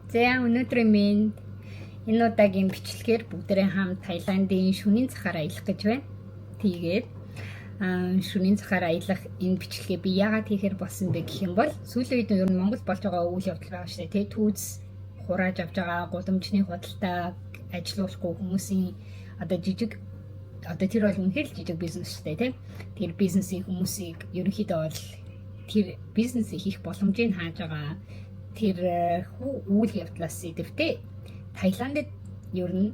За өнөөдрийн минь энэ удаагийн бичлэгээр бүгдээ хамт Таиландын шөнийн цагаар аялах гэж байна. Тэгээд шөнийн цагаар аялах энэ бичлэгээ би яагаад хийхээр болсон бэ гэх юм бол сүүлийн үед ер нь Монгол болж байгаа үйл явдал байгаа шүү дээ. Түүз хурааж авч байгаа гудамжны худалдааг ажилуулахгүй хүмүүсийн тэр бол үнэхээр л жижиг бизнес шүү дээ, тийм. Тэр бизнесийн хүмүүсийг ерөнхийдөө бол тэр бизнесийг хийх боломжийг хааж байгаа тэр үйл явдлаас идэвхтэй Таиландд ер нь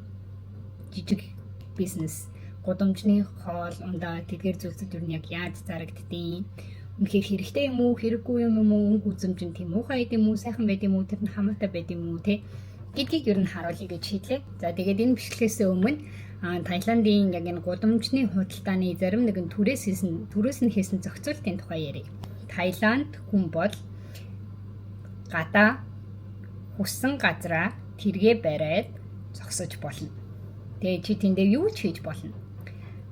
жижиг бизнес гудамжны хоол ундаа тэдгээр зүйлсүүд ер нь яг яаж зарагддгийг үнэхээр хэрэгтэй юм уу хэрэггүй юм уу үнэ үзэмжин тийм уухай юм уу сайхан байд юм уу тэр нь хамаатай байд юм уу те гэдгийг ер нь харуулъя гэж шийдлээ. За тэгээд энэ бичлэгээс өмнө Таиландын яг энэ гудамжны худалдааны зарим нэгэн түрээс нь хийсэн зохицуултын тухай ярив. Таиланд хүн бол гадаа хүссэн газраа тэргээ бариад зогсож болно. Тэгээ чи тэндээ юу ч хийж болно.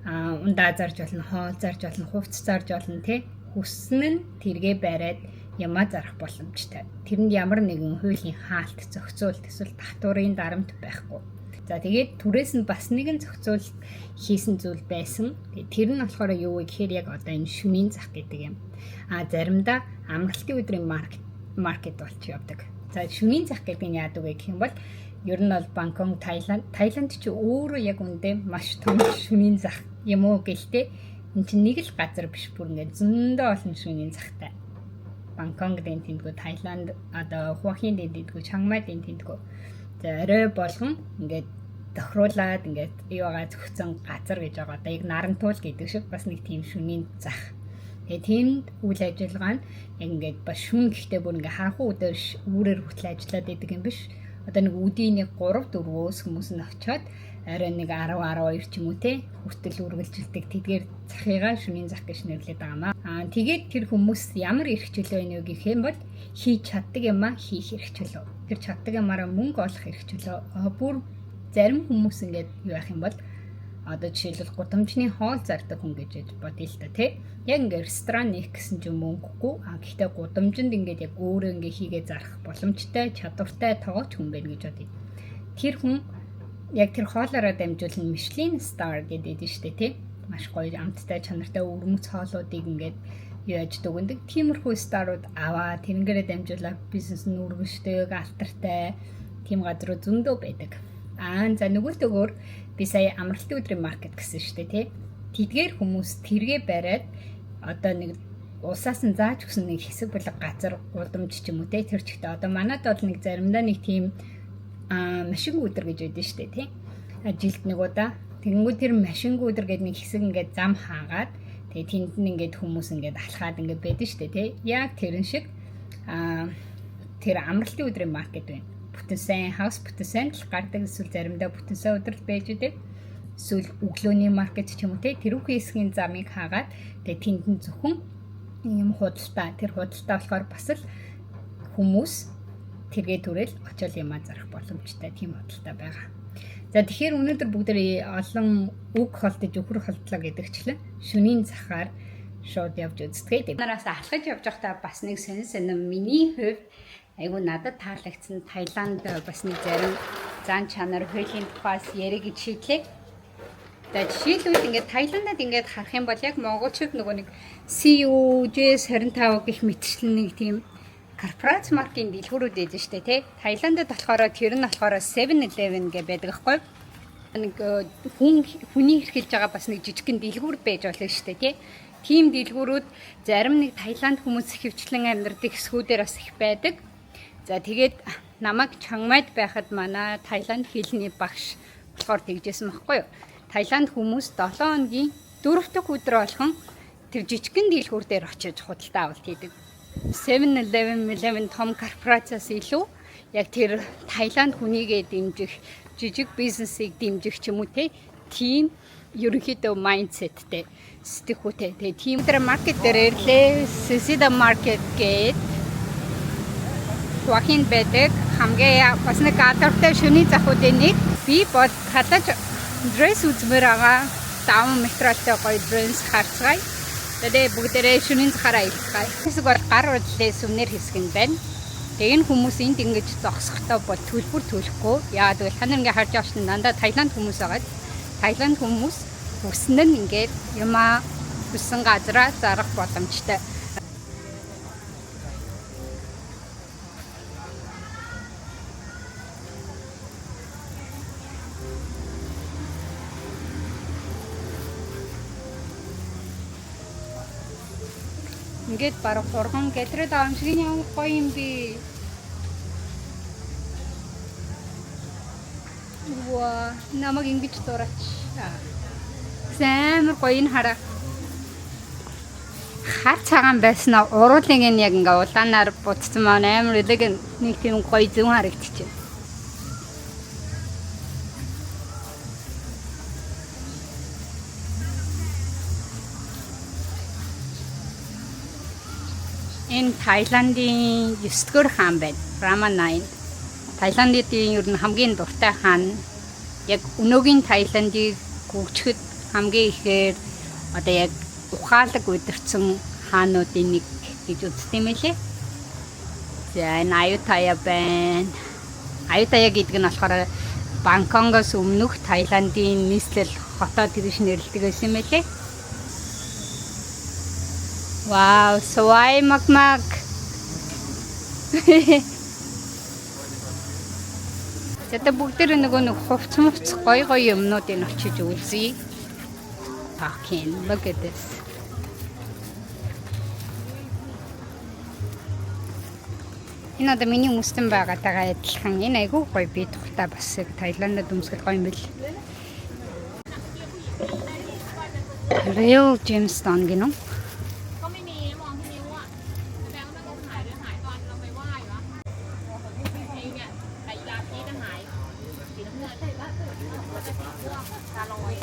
Ундаа зарж болно, хоол зарж болно, хувцас зарж болно, тэ. Хүссэн нь тэргээ бариад ямаа зарах боломжтой. Тэрэнд ямар нэгэн хуулийн хаалт, зохицуулт эсвэл татварын дарамт байхгүй. За тэгээд түрээс нь бас нэгэн зохицуулт хийсэн зүйл байсан. Тэр нь болохоор юу вэ гэхээр яг одоо энэ шөнийн зах гэдэг юм. Заримдаа амралтын өдрийн маркет болж явдаг. За шөнийн зах гэдэг нь яадаг вэ гэх юм бол ер нь бол Бангкок, Таиланд ч өөрөө яг үндэ маш том шөнийн зах юм уу гэлтэй. Энд чинь нэг л газар биш бүр ингээд зөндөө олон шөнийн захтай. Бангкокын тэндгүү, Таиланд одоо Хуахын тэндгүү, Чангмайын тэндгүү. За орой болгон ингээд тохируулаад ингээд юугаа зөгцсөн газар гэж байгаа. Одоо яг Нарантуул гэдэг шиг бас нэг тийм шөнийн зах. Тэгээд тэнд үйл ажиллагаа нь яг ингээд бас шүн гэхдээ бүр ингээд харанхуй үүрээр хүртэл ажиллаад байдаг юм биш. Одоо нэг үдийн нэг 3-4 хүмүүс нь очиод арай нэг 10-12 ч юм уу те хүртэл үргэлжилдэг тэдгээр захыгаа шөнийн зах гэж нэрлэдэг байгаа маа. Тэгээд тэр хүмүүс ямар эрх чөлөө байна вэ гэх юм бол хийж чаддаг юмаа хийх эрх чөлөө. Тэр чаддаг юмараа мөнгө олох эрх чөлөө. Бүр зарим хүмүүс ингээд юу яах юм бол одоо жишээлбэл гудамжны хоол зардаг хүн гэж бодъё л да тий. Яг ингээд ресторан нээх гэсэн ч мөнгөгүй. Гэхдээ гудамжинд ингээд яг өөрөө ингээд хийгээ зарах боломжтой, чадвартай тоогооч хүн байна гэж бодъё. Тэр хүн яг тэр хоолоороо дамжуулан Michelin star гэдэг нь шүү дээ тий. Маш гоё амттай чанартай өвөрмөц хоолуудыг ингээд юу яаж дүгндэг. Тиймэрхүү старууд аваа тэрнгээрээ дамжуулаад бизнес нь үргэлжтэй, алтартай тийм газруу зөндөө байдаг. За нөгөөтэйгөр би сая амралтын өдрийн маркет гэсэн шүү дээ тий. Тэдгээр хүмүүс тэргээ бариад одоо нэг улсаас нь зааж өгсөн нэг хэсэг бүлэг газар гудамж ч юм уу тий. Тэр ч ихтэй одоо манайд бол нэг заримдаа нэг тийм машин өдөр гэж байдаг шүү дээ тий. Жилд нэг удаа тэгэнгүүт тэр машин өдөр гэдэг нэг хэсэг ингээд зам хаагаад тэгээ тэнд нь ингээд хүмүүс ингээд алхаад ингээд байдаг шүү дээ тий. Яг тэрэн шиг тэр амралтын өдрийн маркет байна. Бүтэн сайн хаус бүтэн сайн л гардаг эсвэл заримдаа бүтэн сайн өдрөл байж идэг. Эсвэл өглөөний маркет ч юм уу те тэрүүхэн хэсгийн замыг хаагаад тэгээ тэнд нь зөвхөн юм худалдаа тэр худалдаа болохоор бас л хүмүүс тэргээ түрэл очиод юмаа зарах боломжтой тийм худалдаа байгаа. За тэгэхээр өнөөдөр бүгдээ олон үг холдож өхөр холдлоо гэдэгчлэн шөнийн захаар шууд явж үзтгээд нараас алхаж явж байхдаа бас нэг сонин миний хувьд айгу надад таалагдсан Таиланд бас нэг зарим зан чанар хуулийн тухаас ярих гэж шийдлээ. Тэгээд жишээлбэл ингээд Таиландд ингээд харах юм бол яг монголчууд нөгөө нэг CUJ25 гэх мэтчлэн нэг тийм корпорац маркийн дэлгүүрүүд байдаг шүү дээ тий. Таиландд болохоор тэр нь болохоор 7-Eleven гэдэг байдаг аахгүй. Нэг хүний хэрхэлж байгаа бас нэг жижигхэн дэлгүүр байж болно шүү дээ тий. Тийм дэлгүүрүүд зарим нэг Таиланд хүмүүс хөвчлэн амьдардаг хэсгүүдээр бас их байдаг. За тэгээд намайг Чангмайд байхад манай Таиланд хэлний багш болохоор тэгжсэн байхгүй юу. Таиланд хүмүүс 7 хоногийн 4 дахь өдөр болгон тэр жижигхэн дэлгүүр дээр очиж худалдаа авалт хийдэг. 7-Eleven том корпорациас илүү яг тэр Таиланд хүнийгээ дэмжих, жижиг бизнесийг дэмжих ч юм уу тийм ерөнхийдөө майндсеттэй сэтгэхүйтэй. Тэгээ тийм тэр маркет дээр ирлээ. Sisida market гээд Хуахын байдаг хамгийн бас нэг гадартай шөнийн захуудын нэг би бол хадаж дресс үзмээр байгаа 5 метртэй гоё дресс харцгаая. Тэгээд бүгдээрээ шөнийн захаараа илтгэе. Хэсэг бол гар удлээ сүмнэр хэсэг юм байна. Тэгээ энэ хүмүүс энд ингэж зогсохдоо бол төлбөр төлөхгүй. Яагаад гэвэл та нар ингээ харж байгаа чинь дандаа Таиланд хүмүүс байгаа. Таиланд хүмүүс хүснэ нь ингээд юмаа хүссэн газараа зарах боломжтой. Ингээд бараг 3 гэлрээд байгаа юм шиг ямар гоё юм бэ. Ваа, намайг ингэж дураач. Зэмэр гоё н хараа. Хар цагаан байснаа уруулыг нь яг ингээ улаанаар буцсан маань амар элэг нэг тийм гоё зүүн харагдчихэ. Энэ Таиландын 9-р хаан байна. Rama 9. Таиландын ер нь хамгийн дуртай хаан. Яг өнөөгийн Таиландыг гүйцэхэд хамгийн ихээр одоо яг ухаалаг удирдсан хаануудын нэг гэж үздэг юм лээ. За энэ Ayutthaya байна. Ayutthaya гэдэг нь болохоор Бангкокоос өмнөх Таиландын нийслэл хотоод гэж нэрлэдэг байсан юм лээ. Wow, Suway Makmak. Зэта бүгдээр нөгөө хувц мувц гоё гоё юмнуудыг очиж үзье. Fucking look at this. Энэ одоо миний өмсдөн байгаагаа адилхан. Энэ айгүй гоё би тухтай бас Таиландд өмсгөл гоё юм бэл. Real gemstone гинэ.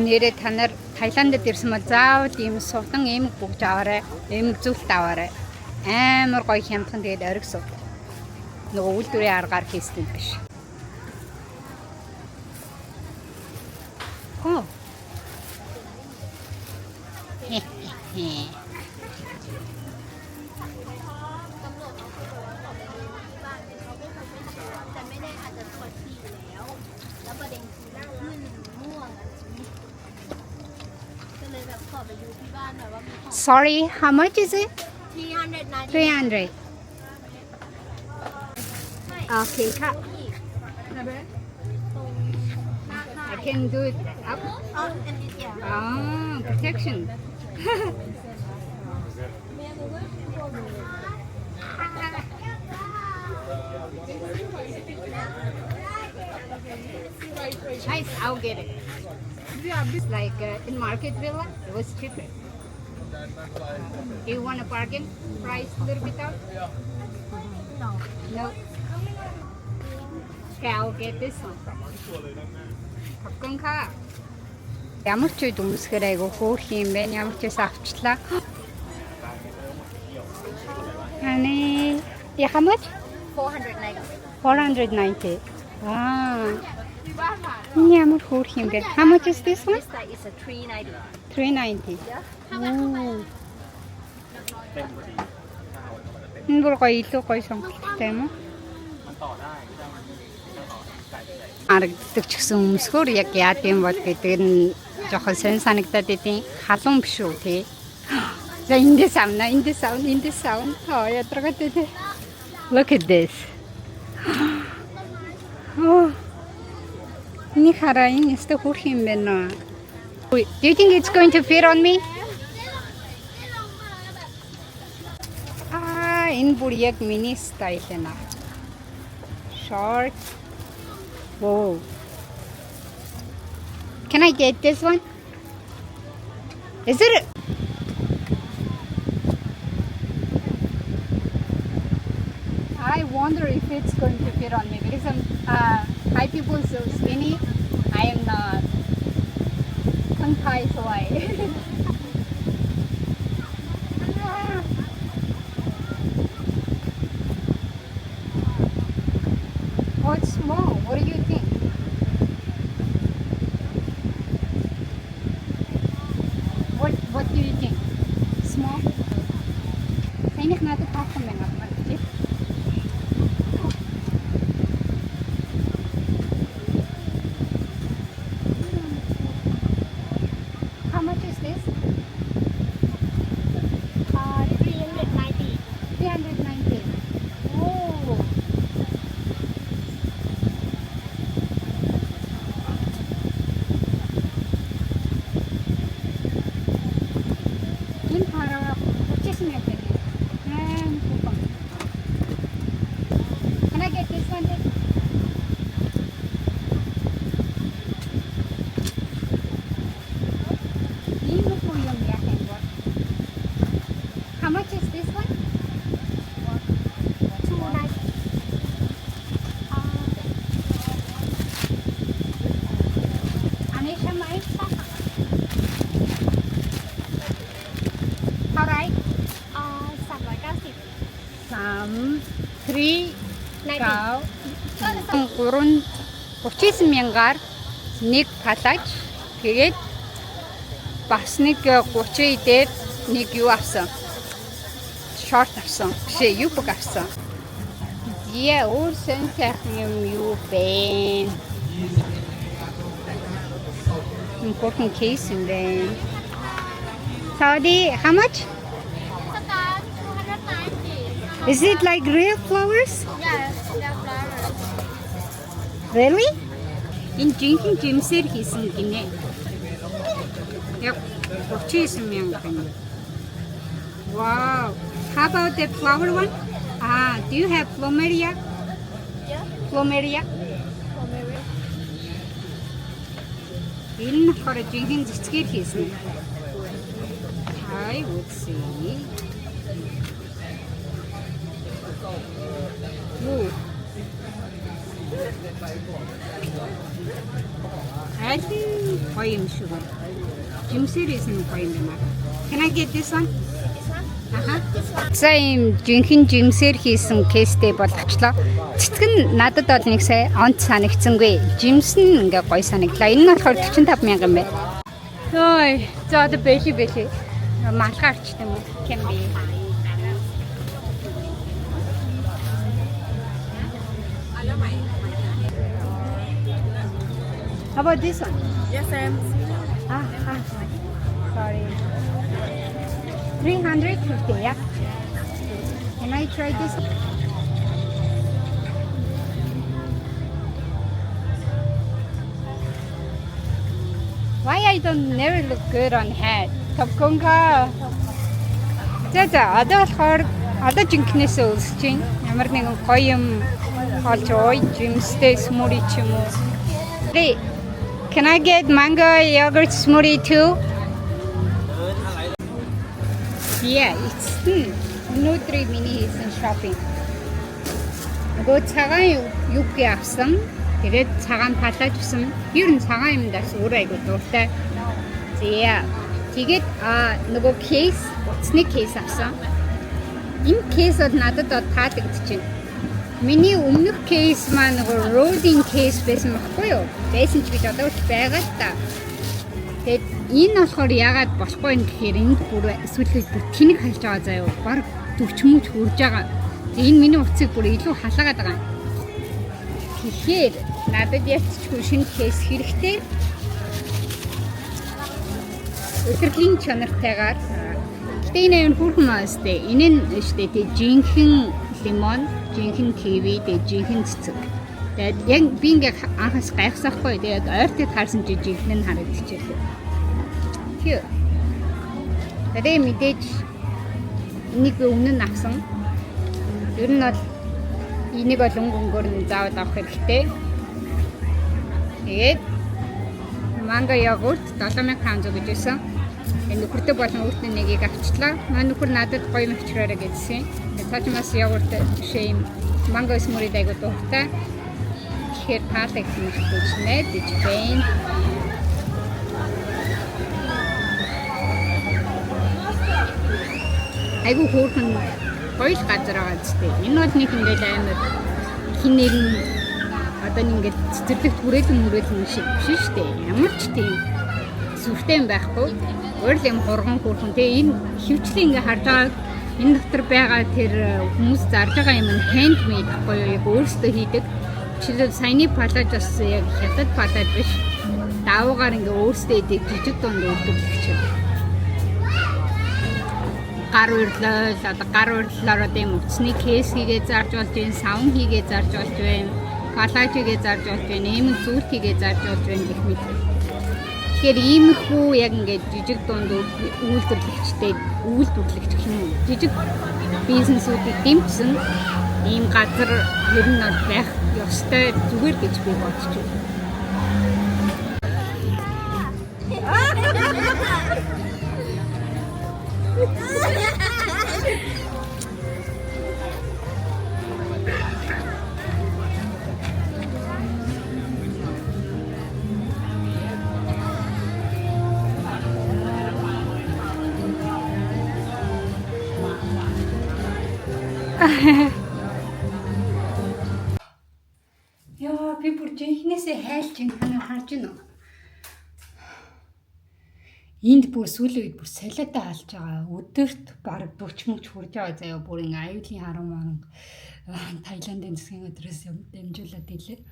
Нэрээ та нар Таиландд ирсэн бол заавал ийм сувдан эмэг бүгж аваарай. Эмэг зүйлт аваарай. Амар гоё хямдхан тэгээд ориг сув. Нөгөө үйлдвэрийн аргаар хийсэн биш. Оо. Sorry, how much is it? 390. 300. Okay, I can do it up. Oh, and yeah. Ah, protection. Nice, I'll get it. Like in Market Villa, it was cheaper. Do you want a bargain price a little bit out? No. No. Okay, I'll get this one. Попкорн. Ямар ч үед өмсгөр айгу хөөх юм бэ? Ямар ч байсан авчлаа. Ани, how much? 490. 490. Ah. Ямар хөөх юм бэ? How much is this one? This side is a 390. 390. Yeah. Oh. Энэ бүр гоё илүү гоё сонголттой юм уу? Арагддаг ч гэсэн өмсгөр яг яад юм бол гэдэг нь жоохон сэн санагдаад идэв. Халуун биш үү те. За эндээс авна, эндээс авна, эндээс авна. Ядаргаад идэв. Look at this. Oh. Ни хараа энэ өстө хөрх юм байна. Do you think it's going to fit on me? Энэ бүр яг миний стайл байна. Short. Whoa. Can I get this one? Is it? I wonder if it's going to fit on me because Thai people so skinny. I am not. Không Thai so I. Oh, it's small. What do you think? What do you think? Small? Sa inik natin pa kung may 3 гав 39,000-аар нэг палаж тэгээд бас нэг 30 дээр нэг юу авсан. Шорт авсан. Биш юу бүх авсан. Яа, өөрсөн сайхан юм юу бэ? Important case in there. Saudi, how much? Is it like real flowers? Yes, they're flowers. Really? In drinking gymsir хийсэн гинэ. Яг 39,000 гинэ. Wow. How about the flower one? Do you have plumeria? Yeah. Plumeria? Энэ нөхөр drinking цэцгээр хийсэн. I would say. Ooh. I think гоё юм шиг байна. Gymsir хийсэн гоё юм байна. Can I get this one? За ийм жинхэнэ жимсээр хийсэн кейстэй болгочлоо. Цэцэг нь надад бол нэг сая онц санагдсангүй. Жимс нь ингээ гоё санагдлаа. Энэ нь болохоор 45,000 юм байна. Ой, за одоо бэлий. Малгаарч юм уу? Can be. How about this one? Yes, ma'am. Sorry. 350, yeah. Can I try this? Why I don't never look good on head? Товконга. За одоо болохоор одоо жинкнээсээ үлсэж байна. Ямар нэгэн гоё юм олж ой, жимстэй смури ч юм уу. Can I get mango yogurt smoothie too? Yeah, it's өнөөдрийг миний хийсэн shopping. Нөгөө цагаан юг авсан. Тэгээд цагаан палаж авсан. Ер нь цагаан юмдаас өөр айгуу дуртай. Зээ. Тэгээд нөгөө кейс, утасны кейс авсан. Энэ кейс бол надад таалагдчихэв. Миний өмнөх кейс маань нөгөө rolling кейс байсан байхгүй юу? Байсан ч гэж одоо ч байгаа л та. Тэгээд энэ болохоор яагаад болохгүй юм гэхээр энд бүр эсвэл тэнэг хайлж байгаа заяа. Бараг 40 мөч хүрж байгаа. Энэ миний утсыг бүр илүү халаагаад байгаа. Тэгэхээр надад яцчгүй шинэ кейс хэрэгтэй. Өдрөлийн чанартайгаар. Гэтэ энэ юм хүрхэн маастэй. Энэ нь штэ тий жинхэнэ лимон, жинхэнэ киви, тэгээ жинхэнэ цэцэг. Тэгээд яг би ингээ анхаас гайхсахгүй. Тэгээд ойртыг харсан чи жинхэнэ нь харагдчихлээ. Here. Тэгээд мэдээж энийг өмнө нь авсан. Ер нь бол энийг бол өнгөөр нь заавал авах хэрэгтэй. Тэгээд манго йогурт 7,500 гэж байсан. Энэ нөхөртэй болон өөртөө нэгийг авчлаа. Манай нөхөр надад гоё юм авчраарай гэсэн. Тачмас йогурт шейм манго смури дайгуу дуртай. Тэгэхээр таалагдсан юм шиг байна. Дэж байна. Айгу хөөрхөн гоё газар байгаа зүтэй. Энэ бол нэг ингээд амар хин нэгэн одоо ингээд цэцэрлэгт хүрээлэн шиг биш шүү дээ. Ямар ч тийм сүртэй юм байхгүй. Өөр юм хурган хөөрхөн. Тэгээ энэ хөвчлийн ингээд харж байгаа энэ дотор байгаа тэр хүмүүс зарж байгаа юм нь handmade байхгүй юу? Яг өөрсдөө хийдэг. Жишээлбэл саяны палаж бас яг хятад палаж биш. Даваагаар ингээд өөрсдөө хийдэг жижиг дунд өгдөг гэх чинь. Гар урдлаар одоо юм утасны кейс хийгээ зарж болж байна, савн хийгээ зарж болж байна, палаж хийгээ зарж болж байна, ийм зүйл хийгээ зарж болж байна гэх мэт. Тэгэхээр иймэрхүү яг ингээд жижиг дунд үйлдвэрлэгчтэй үйлдвэрлэгч гэх юм уу? Жижиг бизнесүүдийг дэмжсэн ийм газар ер нь байх ёстой зүгээр гэж би бодож байна. Яа, би бүр жинхнээсээ хайлж энэ харж байна уу? Энд бүр сүүлийн үед бүр солиотой алж байгаа. Өдөрт бараг 40 мөч хурж байгаа заяа. Бүр ин аюулын 10 мянга Таиландын засгийн газраас дамжуулаад илээ.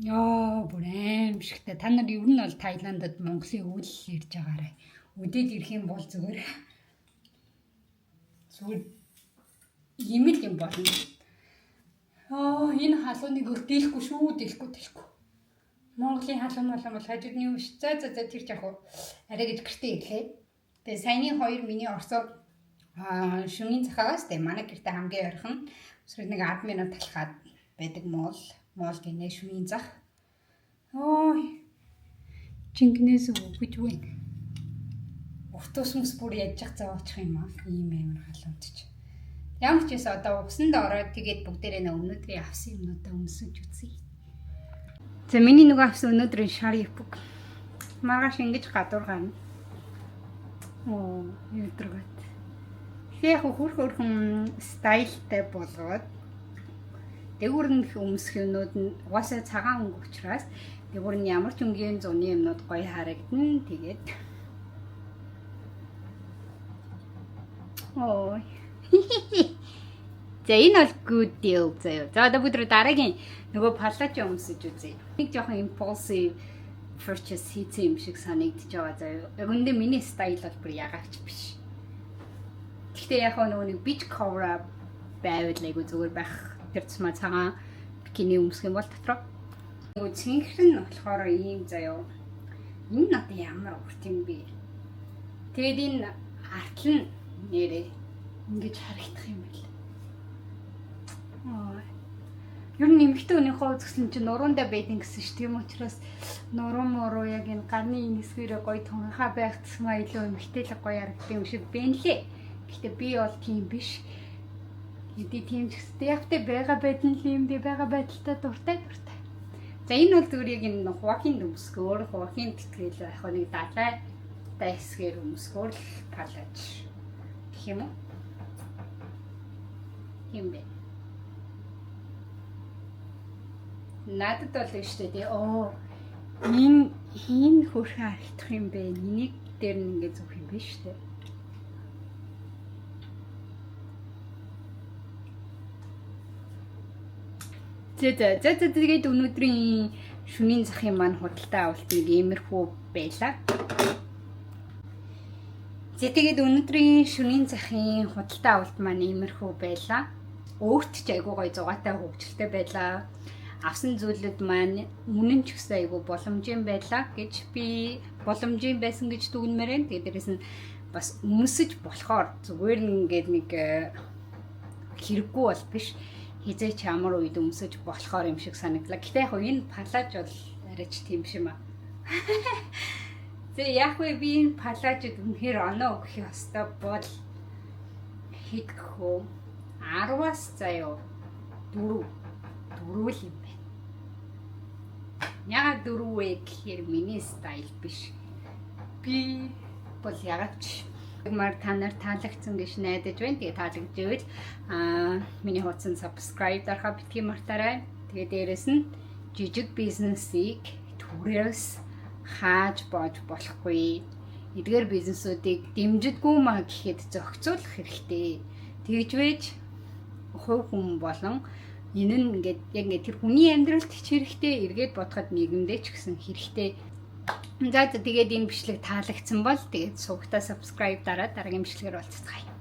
Яа, бүр аимшигтай. Та нар ер нь бол Таиландд Монголын үйл ирж байгаарай. Үдээд ирэх юм бол зүгээр ийм л юм болно. Энэ халууныг өрдөлөхгүй шүү, дэлэхгүй. Монголын халуун бол хажууд нь юу ш. За тэр ч яг арай гэж гэртээ ирлээ. Тэгээ саяны 2 миний орсоо шөнийн цагаас тэгээ манай гэртээ хамгийн ойрхон өсрөг нэг 10 минут талхаад байдаг моол гинэ шөнийн зах. Чингнээс өгөж байна. Урт усмс бүр ядж заваачих юм аа. Ийм амар халуунч. Ямар ч байсан одоо усанд ороод тэгээд бүгдээрээ өнөөдрийн авсан юмнуудаа өмсөж үзье. За миний нөгөө авсан өнөөдрийн шар япг. Маргааш ингэж гадуур гарна. Өдрөгт. Яг хөрхөн стайлтай болгоод дэгүүрнх өмсөх юмнууд нь угаасаа цагаан өнгө учраас дэгүүр нь ямар ч өнгийн зуны юмнууд гоё харагдана. Тэгээд За энэ бол good deal заяа. За одоо бүгд дараагийн нөгөө паллаж өмсөж үзье. Нэг жоохон impulsive purchase хийсэн юм шиг санагдаж байгаа заяа. Өгөндөө миний стайл бол бүр ягаач биш. Гэхдээ яг нөгөө нэг beach cover байвал айгу зүгээр байх. Тэр цэма цагаан бикини өмсөх юм бол дотроо. Нөгөө цэнхэр нь болохоор ийм заяа. Энэ надад ямар урт юм бэ? Тэгээд энэ артл нь нэрээ ингэж харагдах юм байл. Ер нь нэмэгтэй өнөөхөө үзэсгэлэн чинь нуруундаа байдин гэсэн ш. Тийм учраас нуруу яг энэ гарны хэсгээрээ гоё тунхаа байх тусмаа илүү нэмэгтэйлэг гоё харагддаг юм шиг бэнлээ. Гэхдээ би бол тийм биш. Эдий тийм ч гэсэн явтай байгаа байдал юм би байгаа байдалтай дуртай. За энэ бол зүгээр яг энэ хуваахийн өмсгөөр хуваахийн тэтгэл яг нэг далай дайсгээр өмсгөөр л палаж гэх юм уу? Юм бэ. Надад бол штэ тий. Энэ хөрхөн харагдах юм бэ. Энийг дээр нь ингэ зүх юм биш штэ. За тэгээд өнөөдрийн шөнийн захын маань худалдаа авалт нэг иймэрхүү байлаа. Тэгээд өнөөдрийн шөнийн захын худалдаа авалт маань иймэрхүү байлаа. Өөрт ч айгуу гоё зугаатай хөвгчлөлтэй байлаа. Авсан зүйлүүд маань үнэн ч гэсэн айгуу боломжийн байлаа гэж би боломжийн байсан гэж дүгнэмээр байна. Тэгээд дээрэс нь бас өмсөж болохоор зүгээр ингээд нэг хэрэггүй бол биш. Хизээч ямар үед өмсөж болохоор юм шиг санагдлаа. Гэтэ яг энэ палаж бол арайч тийм шим аа. Яг би энэ палажид үнэхээр оноо өгөх ёстой бол хэд гэх 10-аас заяа 4 л юм байна. Яг 4 вэ гэхээр миний стайл биш. Би бол ягаач мар та нар таалагдсан гэж найдаж байна. Тэгээ таалагдчихвэл миний хуудсан subscribe дарахаа битгий мартаарай. Тэгээ дээрэс нь жижиг бизнесийг түрээс хааж боож болохгүй. Эдгээр бизнесүүдийг дэмжидгүй маа гэхэд зохицуулах хэрэгтэй. Тэгж вэж хувь хүн болон энэ нь ингээд яг ингээд тэр хүний амьдралд ч хэрэгтэй, эргээд бодоход нийгэмдээ ч гэсэн хэрэгтэй. За тэгээд энэ бичлэг таалагдсан бол тэгээд сувгтаа subscribe дараад дараагийн бичлэгээр уулзцгаая.